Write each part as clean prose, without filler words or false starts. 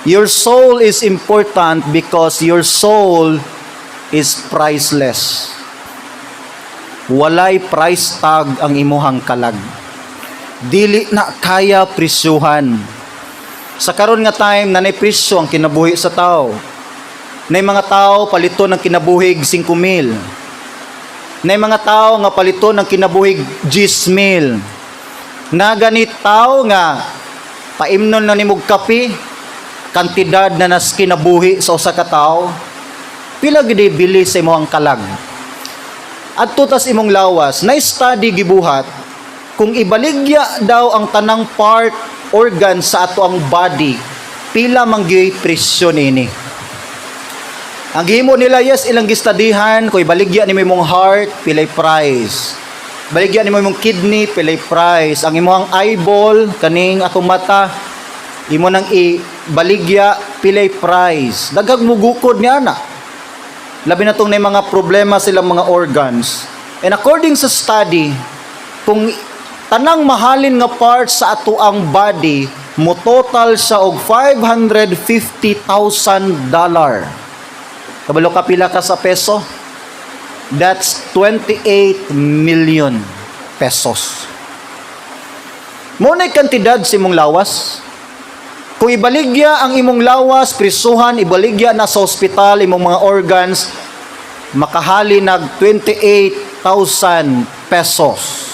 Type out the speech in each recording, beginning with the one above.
Your soul is important because your soul is priceless. Walay price tag ang imuhang kalag. Dili na kaya presyuhan. Sa karon nga time na nay presyo ang kinabuhi sa tao. Nay mga tao palito ng kinabuhig 5,000. Nay mga tao nga palito ng kinabuhig 10,000. Na ganit tao nga paimnon na nimog kape, kantidad na nas kinabuhi sa usa ka tawo, pila gid bili sa imong kalag. Adto tas imong lawas, na study gibuhat kung ibaligya daw ang tanang part organ sa ato ang body, pila man gyud presyo nini. Ang gihimo nila, yes, ilang gistudihan, kung ibaligya nimo imong heart, pilay price. Baligya nimo imong kidney, pilay price. Ang imong eyeball, kaning atong mata, imo nang ibaligya, pilay price. Daghang mugukod ni ana. Labi na tong may mga problema silang mga organs. And according sa study, kung tanang mahalin nga parts sa ato ang body, mo total siya og $550,000. Kabalo ka pila ka sa peso? That's 28 million pesos. Muna'y kantidad sa imong lawas. Kung ibaligya ang imong lawas, prisuhan, ibaligya na sa ospital, imong mga organs, makahali nag 28,000 pesos.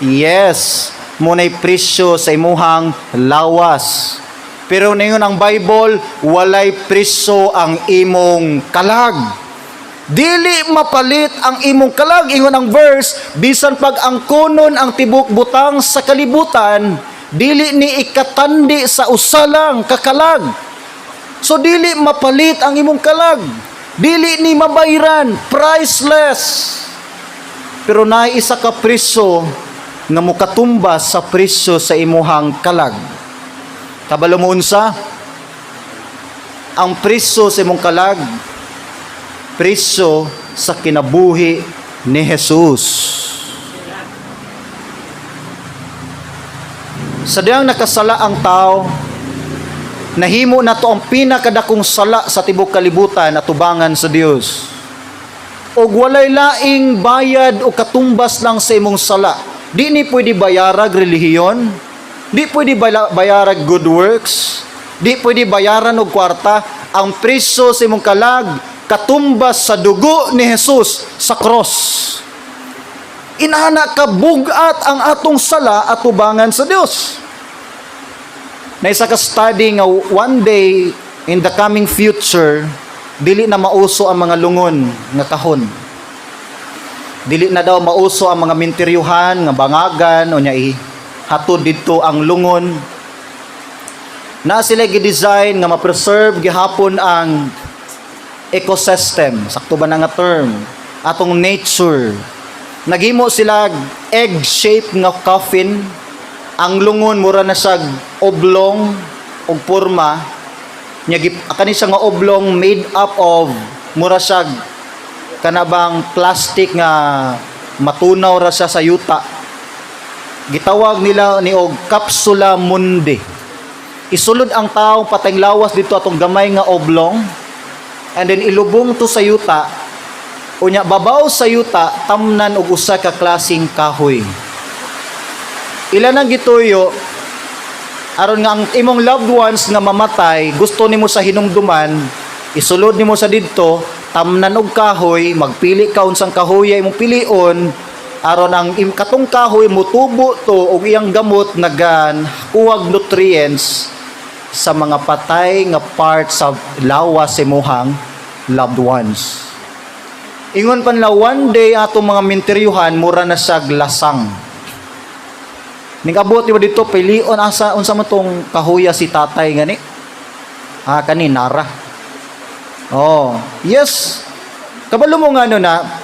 Yes, muna'y presyo sa imuhang lawas. Pero ngayon ang Bible, walay presyo ang imong kalag. Dili mapalit ang imong kalag. Ingon ang verse, bisan pag angkonon ang tibok butang sa kalibutan, dili ni ikatandi sa usalang kakalag. So dili mapalit ang imong kalag. Dili ni mabayran, priceless. Pero naay isa ka presyo nga mukatumbas sa presyo sa imuhang kalag. Kabalo mo unsa? Ang presyo sa imong kalag, presyo sa kinabuhi ni Jesus. Sa diyang nakasala ang tao, nahimo na to ang pinakadakong sala sa tibok kalibutan at tubangan sa Dios. Og walay laing bayad o katumbas lang sa imong sala. Di ni pwede bayarag relihiyon. Di pwede bayaran good works. Di pwede bayaran og kwarta. Ang presyo sa imong kalag, katumbas sa dugo ni Jesus sa cross. Inana ka bugat ang atong sala at tubangan sa Dios. Na isa ka study nga one day in the coming future, dili na mauso ang mga lungon nga kahon. Dili na daw mauso ang mga minteryuhan nga bangagan o nya hatod dito ang lungon. Na sila gi-design nga ma-preserve gihapon ang ecosystem, sakto ba na nga term, atong nature. Naghimo sila egg shape nga coffin. Ang lungon mura na siya oblong og porma. Nya kani siya nga oblong made up of mura siya kanabang plastic nga matunaw ra siya sa yuta. Gitawag nila ni og capsula mundi. Isulod ang taong patayng lawas dito atong gamay nga oblong, and then ilubong to sa yuta. Unya babaw sa yuta tamnan og usa ka klaseng kahoy. Ilan ang gituyo aron nga ang imong loved ones nga mamatay, gusto nimo sa hinumduman, isulod nimo sa didto, tamnan og kahoy, magpili ka unsang kahoy imong pilion. Aron ang katong kahoy mutubo to og iyang gamot nagan kuwag nutrients sa mga patay nga parts sa lawas sa imuhang loved ones. Ingon pan la one day atong mga minteryuhan mura na siya lasang. Ning abot di ba dito pilion asa unsa man tong kahoya si tatay gani? Kani nara. Oh, yes. Kabalo mo nga na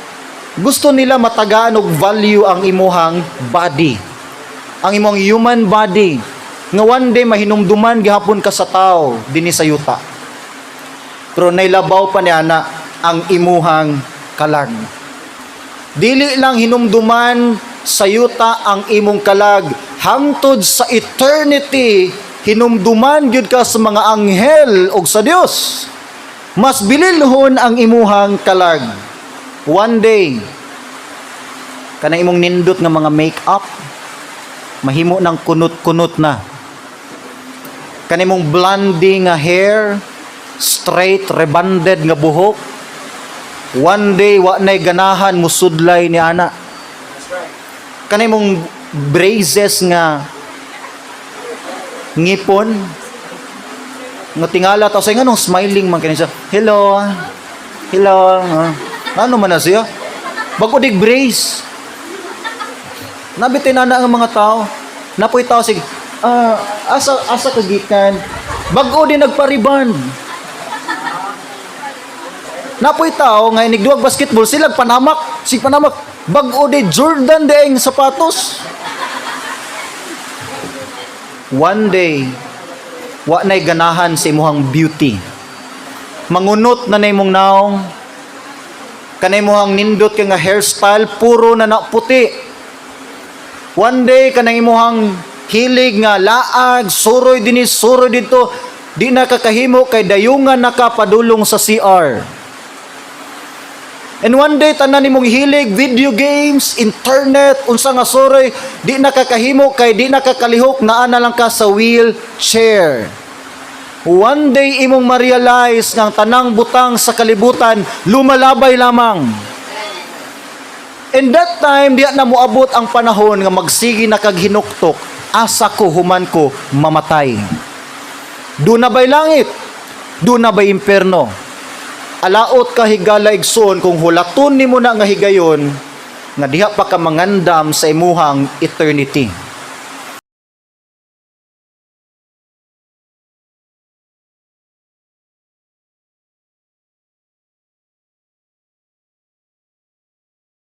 gusto nila matagaan og value ang imuhang body. Ang imong human body. Nga one day mahinumduman gihapon ka sa tao dinhi sa yuta. Pero nailabaw pa niya na ang imuhang kalag. Dili lang hinumduman sa yuta ang imong kalag, hangtod sa eternity hinumduman gyud ka sa mga anghel og sa Dios. Mas bililhon ang imuhang kalag. One day, kanang imong nindot nga mga make-up, mahimo ng kunot-kunot na. Kanang imong blondie nga hair, straight, rebonded nga buhok, one day, wa na'y ganahan musudlay ni ana. Kanang imong braces nga ngipon, nga tingala tao sa nganong smiling man kani siya. Hello. Hello. Ano man na siya? Bago dig brace. Nabitin na ang mga tao. Napoy tao sige. Asa kagikan. Bago din nagpariband. Napoy tao nga inigduwag basketball sila panamak. Si panamak. Bago di Jordan daing sapatos. One day, wa na'y ganahan sa imuhang beauty. Mangunot na na imong naong, kanay imuhang nindot ka nga hairstyle, puro na puti. One day, kanang imuhang hilig nga laag, suroy dinis, suroy dito, di na kakahimo kay dayungan nakapadulong sa CR. And one day, tanan imong hilig, video games, internet, unsa nga suroy, di na kakahimo kay di na kakalihok, naa na lang ka sa wheelchair. One day, imong ma-realize ng tanang butang sa kalibutan, lumalabay lamang. In that time, di na moabot ang panahon nga magsigi na kaghinuktok, asa ko, human ko, mamatay. Doon na ba'y langit? Doon na ba'y imperno? Alaot ka higala igsoon kung hulaton nimo na nga higayon nga diha pa ka mangandam sa imuhang eternity.